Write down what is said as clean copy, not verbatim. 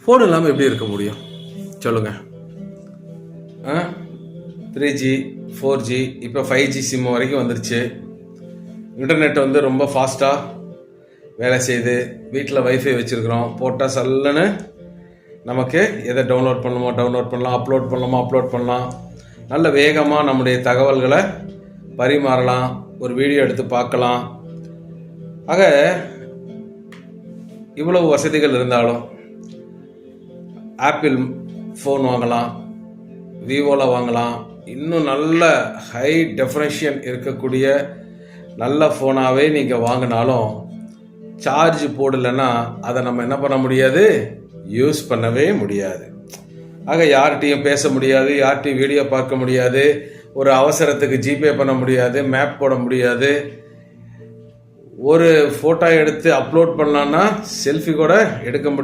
Phone இல்லாமல் எப்படி இருக்க முடியும் சொல்லுங்கள்? 3G 4G இப்போ 5G சிம் வரைக்கும் வந்துருச்சு. இன்டர்நெட் வந்து ரொம்ப ஃபாஸ்ட்டாக வேலை செய்யுது. வீட்டில் வைஃபை வச்சுருக்குறோம். போட்டால் சல்லுன்னு நமக்கு எதை டவுன்லோட் பண்ணலாம், அப்லோட் பண்ணலாம். நல்ல வேகமாக நம்முடைய தகவல்களை பரிமாறலாம், ஒரு வீடியோ எடுத்து பார்க்கலாம். ஆக இவ்வளவு வசதிகள் இருந்தாலும் ஆப்பிள் ஃபோன் வாங்கலாம், விவோவில் வாங்கலாம். இன்னும் நல்ல ஹை டெஃபினேஷன் இருக்கக்கூடிய நல்ல ஃபோனாகவே நீங்கள் வாங்கினாலும் சார்ஜ் போடலைன்னா அதை நம்ம என்ன பண்ண முடியாது, யூஸ் பண்ணவே முடியாது. ஆக யார்கிட்டையும் பேச முடியாது, யார்கிட்டையும் வீடியோ பார்க்க முடியாது, ஒரு அவசரத்துக்கு ஜிபே பண்ண முடியாது, மேப் போட முடியாது. ஒரு ஃபோட்டோ எடுத்து அப்லோட் பண்ணலான்னா செல்ஃபி கூட எடுக்க முடியாது.